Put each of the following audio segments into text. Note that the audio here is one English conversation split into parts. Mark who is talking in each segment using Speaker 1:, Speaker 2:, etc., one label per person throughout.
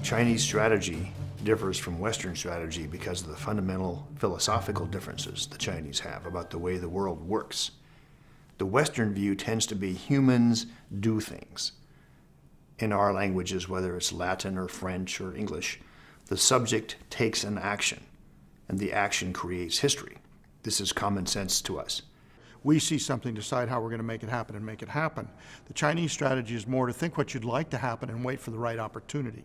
Speaker 1: Chinese strategy differs from Western strategy because of the fundamental philosophical differences the Chinese have about the way the world works. The Western view tends to be humans do things. In our languages, whether it's Latin or French or English, the subject takes an action, and the action creates history. This is common sense to us.
Speaker 2: We see something, decide how we're going to make it happen, and make it happen. The Chinese strategy is more to think what you'd like to happen and wait for the right opportunity.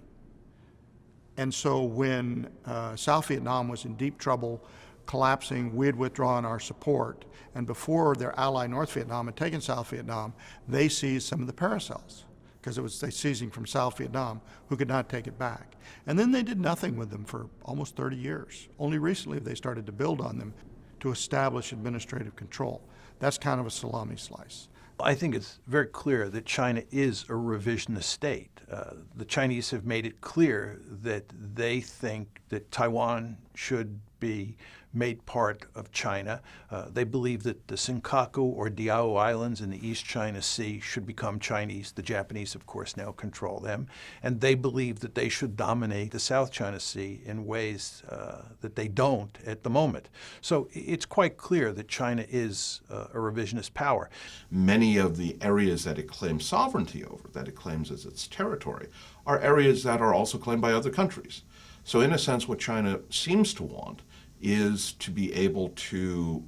Speaker 2: And so when South Vietnam was in deep trouble, collapsing, we had withdrawn our support, and before their ally North Vietnam had taken South Vietnam, they seized some of the paracels, because it was they seizing from South Vietnam, who could not take it back. And then they did nothing with them for almost 30 years. Only recently they started to build on them to establish administrative control. That's kind of a salami slice.
Speaker 3: I think it's very clear that China is a revisionist state. The Chinese have made it clear that they think that Taiwan should be made part of China. They believe that the Senkaku or Diaoyu Islands in the East China Sea should become Chinese. The Japanese, of course, now control them. And they believe that they should dominate the South China Sea in ways that they don't at the moment. So it's quite clear that China is a revisionist power.
Speaker 4: Many of the areas that it claims sovereignty over, that it claims as its territory, are areas that are also claimed by other countries. So in a sense, what China seems to want is to be able to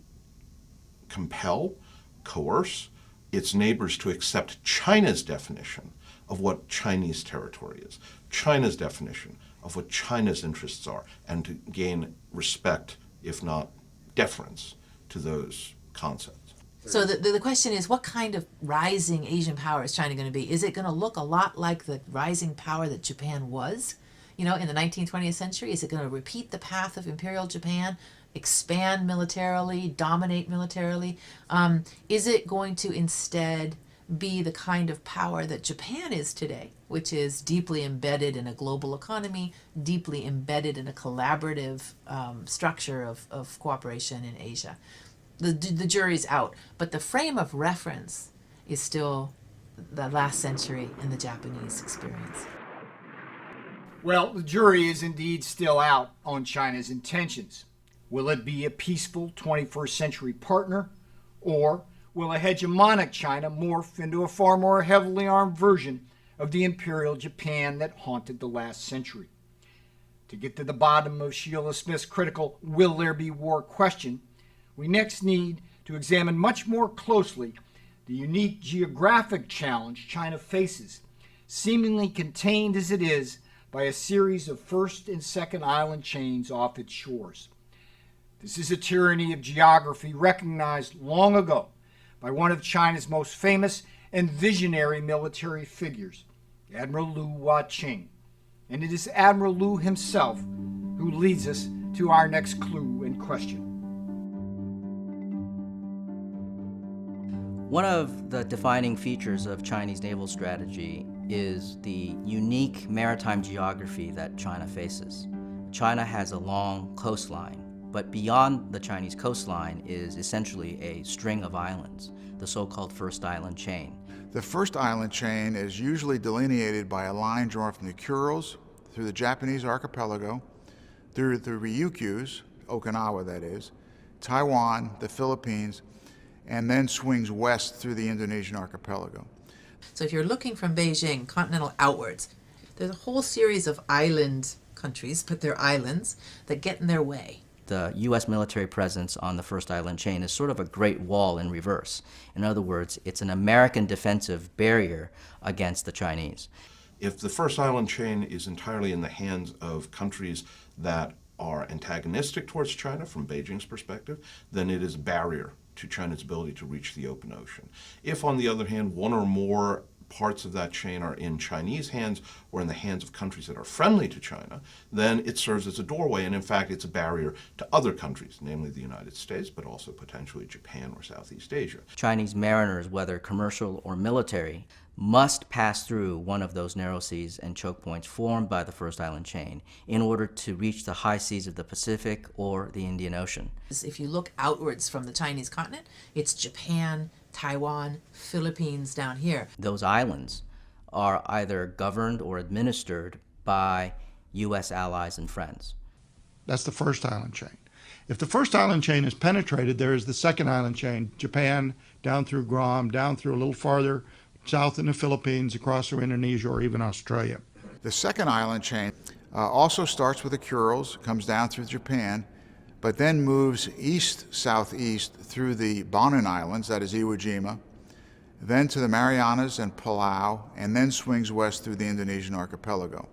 Speaker 4: compel, coerce its neighbors to accept China's definition of what Chinese territory is, China's definition of what China's interests are, and to gain respect, if not deference, to those concepts.
Speaker 5: So the question is, what kind of rising Asian power is China going to be? Is it going to look a lot like the rising power that Japan was, in the 19th, 20th century? Is it going to repeat the path of Imperial Japan, expand militarily, dominate militarily? Is it going to instead be the kind of power that Japan is today, which is deeply embedded in a global economy, deeply embedded in a collaborative structure of cooperation in Asia? The jury's out, but the frame of reference is still the last century and the Japanese experience.
Speaker 6: Well, the jury is indeed still out on China's intentions. Will it be a peaceful 21st century partner, or will a hegemonic China morph into a far more heavily armed version of the imperial Japan that haunted the last century? To get to the bottom of Sheila Smith's critical "will there be war" question, we next need to examine much more closely the unique geographic challenge China faces, seemingly contained as it is by a series of first and second island chains off its shores. This is a tyranny of geography recognized long ago by one of China's most famous and visionary military figures, Admiral Liu Hua-qing. And it is Admiral Liu himself who leads us to our next clue and question.
Speaker 7: One of the defining features of Chinese naval strategy is the unique maritime geography that China faces. China has a long coastline, but beyond the Chinese coastline is essentially a string of islands, the so-called first island chain.
Speaker 8: The first island chain is usually delineated by a line drawn from the Kurils through the Japanese archipelago, through the Ryukyus, Okinawa that is, Taiwan, the Philippines, and then swings west through the Indonesian archipelago.
Speaker 5: So if you're looking from Beijing, continental outwards, there's a whole series of island countries, but they're islands, that get in their way.
Speaker 7: The U.S. military presence on the first island chain is sort of a great wall in reverse. In other words, it's an American defensive barrier against the Chinese.
Speaker 4: If the first island chain is entirely in the hands of countries that are antagonistic towards China from Beijing's perspective, then it is a barrier to China's ability to reach the open ocean. If, on the other hand, one or more parts of that chain are in Chinese hands or in the hands of countries that are friendly to China, then it serves as a doorway, and in fact it's a barrier to other countries, namely the United States, but also potentially Japan or Southeast Asia.
Speaker 7: Chinese mariners, whether commercial or military, must pass through one of those narrow seas and choke points formed by the first island chain in order to reach the high seas of the Pacific or the Indian Ocean.
Speaker 5: If you look outwards from the Chinese continent, it's Japan, Taiwan, Philippines down here.
Speaker 7: Those islands are either governed or administered by U.S. allies and friends.
Speaker 2: That's the first island chain. If the first island chain is penetrated, there is the second island chain, Japan, down through Guam, down through a little farther south in the Philippines, across through Indonesia, or even Australia.
Speaker 8: The second island chain also starts with the Kurils, comes down through Japan, but then moves east-southeast through the Bonin Islands, that is Iwo Jima, then to the Marianas and Palau, and then swings west through the Indonesian archipelago.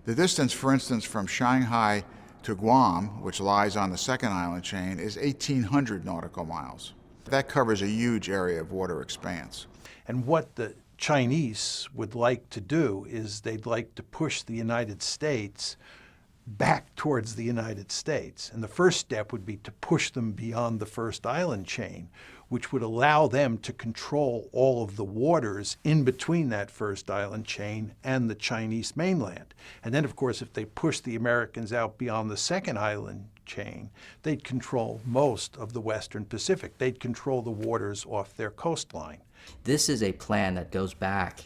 Speaker 8: The distance, for instance, from Shanghai to Guam, which lies on the second island chain, is 1,800 nautical miles. That covers a huge area of water expanse.
Speaker 3: And what the Chinese would like to do is they'd like to push the United States back towards the United States. And the first step would be to push them beyond the first island chain, which would allow them to control all of the waters in between that first island chain and the Chinese mainland. And then, of course, if they push the Americans out beyond the second island chain, they'd control most of the Western Pacific. They'd control the waters off their coastline.
Speaker 7: This is a plan that goes back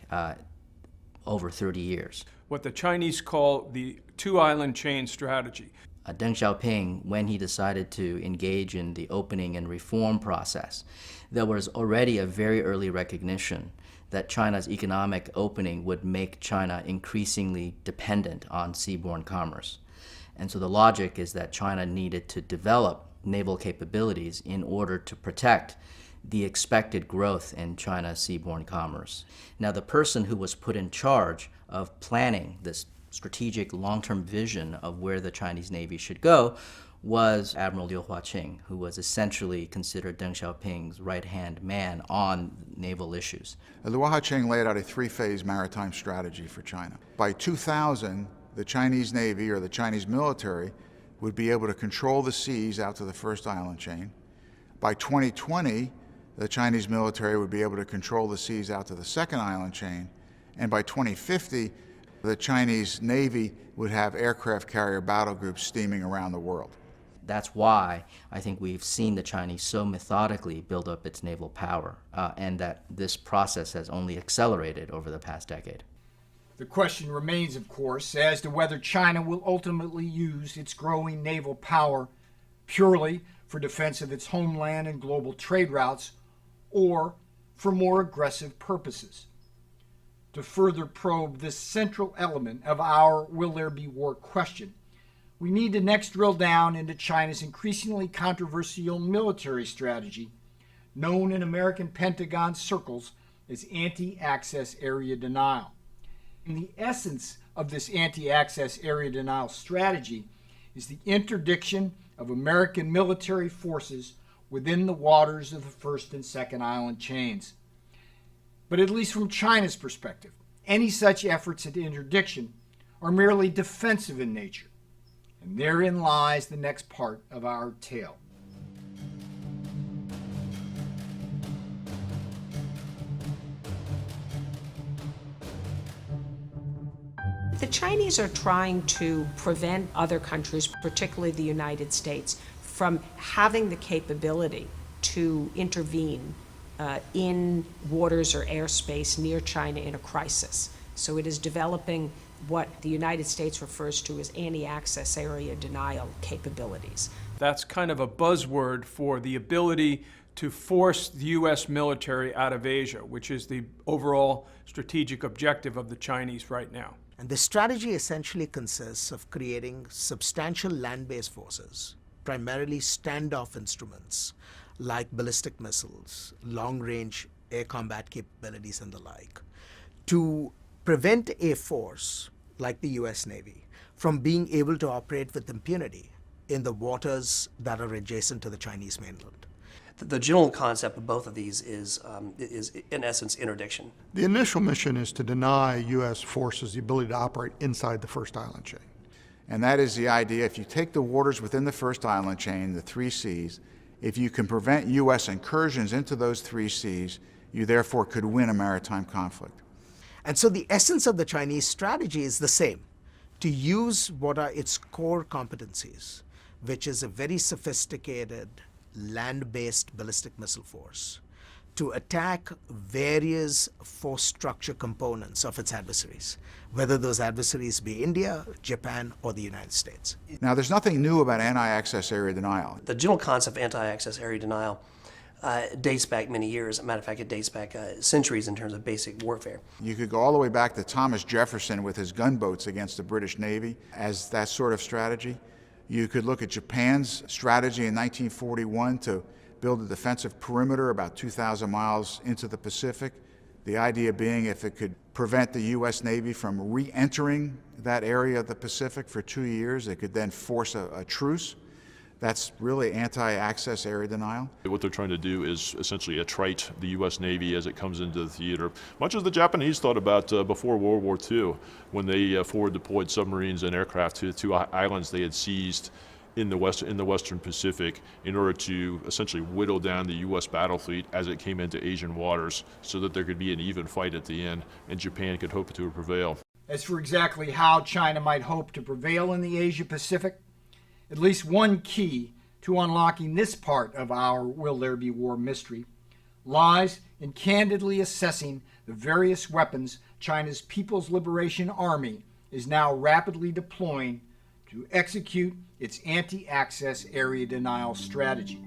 Speaker 7: over 30 years.
Speaker 9: What the Chinese call the two-island chain strategy.
Speaker 7: Deng Xiaoping, when he decided to engage in the opening and reform process, there was already a very early recognition that China's economic opening would make China increasingly dependent on seaborne commerce. And so the logic is that China needed to develop naval capabilities in order to protect the expected growth in China's seaborne commerce. Now, the person who was put in charge of planning this strategic long-term vision of where the Chinese Navy should go was Admiral Liu Huaqing, who was essentially considered Deng Xiaoping's right-hand man on naval issues.
Speaker 8: Liu Huaqing laid out a three-phase maritime strategy for China. By 2000, the Chinese Navy, or the Chinese military, would be able to control the seas out to the first island chain. By 2020, the Chinese military would be able to control the seas out to the second island chain. And by 2050, the Chinese Navy would have aircraft carrier battle groups steaming around the world.
Speaker 7: That's why I think we've seen the Chinese so methodically build up its naval power, and that this process has only accelerated over the past decade.
Speaker 6: The question remains, of course, as to whether China will ultimately use its growing naval power purely for defense of its homeland and global trade routes, or for more aggressive purposes. To further probe this central element of our will there be war question, we need to next drill down into China's increasingly controversial military strategy, known in American Pentagon circles as anti-access area denial. And the essence of this anti-access area denial strategy is the interdiction of American military forces within the waters of the first and second island chains. But at least from China's perspective, any such efforts at interdiction are merely defensive in nature. And therein lies the next part of our tale.
Speaker 10: The Chinese are trying to prevent other countries, particularly the United States, from having the capability to intervene in waters or airspace near China in a crisis. So it is developing what the United States refers to as anti-access area denial capabilities.
Speaker 9: That's kind of a buzzword for the ability to force the U.S. military out of Asia, which is the overall strategic objective of the Chinese right now.
Speaker 11: And the strategy essentially consists of creating substantial land-based forces, primarily standoff instruments like ballistic missiles, long-range air combat capabilities and the like, to prevent a force like the US Navy from being able to operate with impunity in the waters that are adjacent to the Chinese mainland.
Speaker 12: The general concept of both of these is in essence interdiction.
Speaker 2: The initial mission is to deny U.S. forces the ability to operate inside the first island chain.
Speaker 8: And that is the idea, if you take the waters within the first island chain, the three seas, if you can prevent U.S. incursions into those three seas, you therefore could win a maritime conflict.
Speaker 11: And so the essence of the Chinese strategy is the same, to use what are its core competencies, which is a very sophisticated land-based ballistic missile force, to attack various force structure components of its adversaries, whether those adversaries be India, Japan, or the United States.
Speaker 8: Now, there's nothing new about anti-access area denial.
Speaker 12: The general concept of anti-access area denial dates back many years. As a matter of fact, it dates back centuries in terms of basic warfare.
Speaker 8: You could go all the way back to Thomas Jefferson with his gunboats against the British Navy as that sort of strategy. You could look at Japan's strategy in 1941 to build a defensive perimeter about 2,000 miles into the Pacific. The idea being if it could prevent the U.S. Navy from re-entering that area of the Pacific for 2 years, it could then force a truce. That's really anti-access area denial.
Speaker 13: What they're trying to do is essentially attrite the U.S. Navy as it comes into the theater, much as the Japanese thought about before World War II, when they forward deployed submarines and aircraft to two islands they had seized in the Western Pacific in order to essentially whittle down the U.S. battle fleet as it came into Asian waters so that there could be an even fight at the end and Japan could hope to prevail.
Speaker 6: As for exactly how China might hope to prevail in the Asia Pacific, at least one key to unlocking this part of our Will There Be War mystery lies in candidly assessing the various weapons China's People's Liberation Army is now rapidly deploying to execute its anti-access area denial strategy.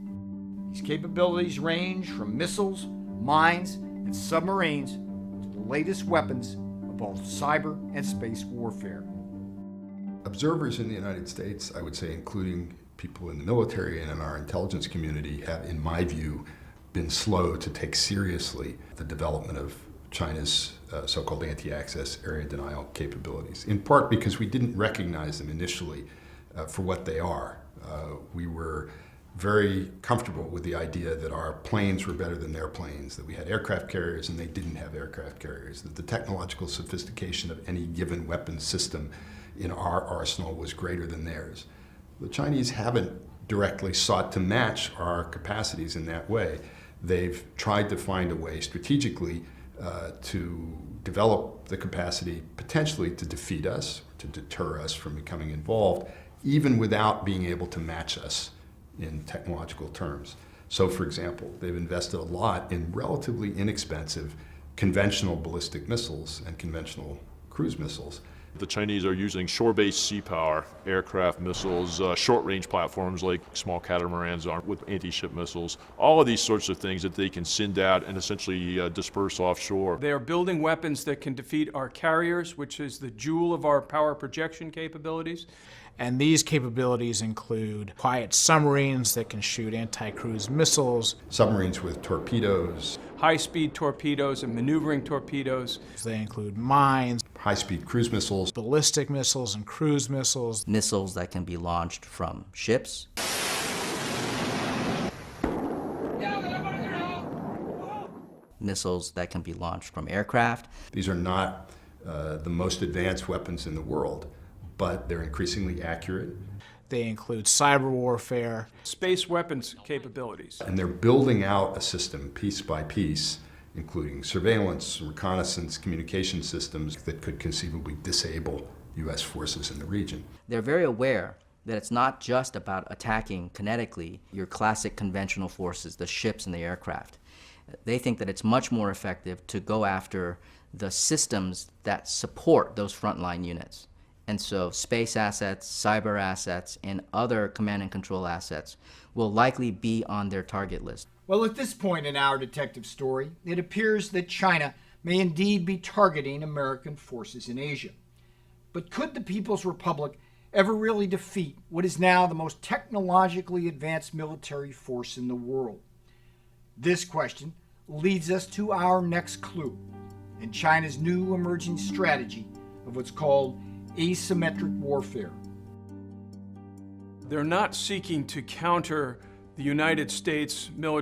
Speaker 6: These capabilities range from missiles, mines, and submarines to the latest weapons of both cyber and space warfare.
Speaker 14: Observers in the United States, I would say including people in the military and in our intelligence community, have, in my view, been slow to take seriously the development of China's so-called anti-access area denial capabilities, in part because we didn't recognize them initially for what they are. We were very comfortable with the idea that our planes were better than their planes, that we had aircraft carriers and they didn't have aircraft carriers, that the technological sophistication of any given weapons system in our arsenal was greater than theirs. The Chinese haven't directly sought to match our capacities in that way. They've tried to find a way strategically to develop the capacity potentially to defeat us, to deter us from becoming involved, even without being able to match us in technological terms. So, for example, they've invested a lot in relatively inexpensive conventional ballistic missiles and conventional cruise missiles.
Speaker 13: The Chinese are using shore-based sea power, aircraft missiles, short-range platforms like small catamarans armed with anti-ship missiles, all of these sorts of things that they can send out and essentially disperse offshore.
Speaker 9: They are building weapons that can defeat our carriers, which is the jewel of our power projection capabilities.
Speaker 15: And these capabilities include quiet submarines that can shoot anti-cruise missiles,
Speaker 14: submarines with torpedoes,
Speaker 9: high-speed torpedoes and maneuvering torpedoes.
Speaker 15: They include mines,
Speaker 14: high-speed cruise missiles,
Speaker 15: ballistic missiles and cruise missiles,
Speaker 7: missiles that can be launched from ships, missiles that can be launched from aircraft.
Speaker 14: These are not the most advanced weapons in the world, but they're increasingly accurate.
Speaker 15: They include cyber warfare,
Speaker 9: space weapons capabilities.
Speaker 14: And they're building out a system piece by piece, including surveillance, reconnaissance, communication systems that could conceivably disable U.S. forces in the region.
Speaker 7: They're very aware that it's not just about attacking kinetically your classic conventional forces, the ships and the aircraft. They think that it's much more effective to go after the systems that support those frontline units. And so space assets, cyber assets, and other command and control assets will likely be on their target list.
Speaker 6: Well, at this point in our detective story, it appears that China may indeed be targeting American forces in Asia. But could the People's Republic ever really defeat what is now the most technologically advanced military force in the world? This question leads us to our next clue in China's new emerging strategy of what's called asymmetric warfare.
Speaker 9: They're not seeking to counter the United States military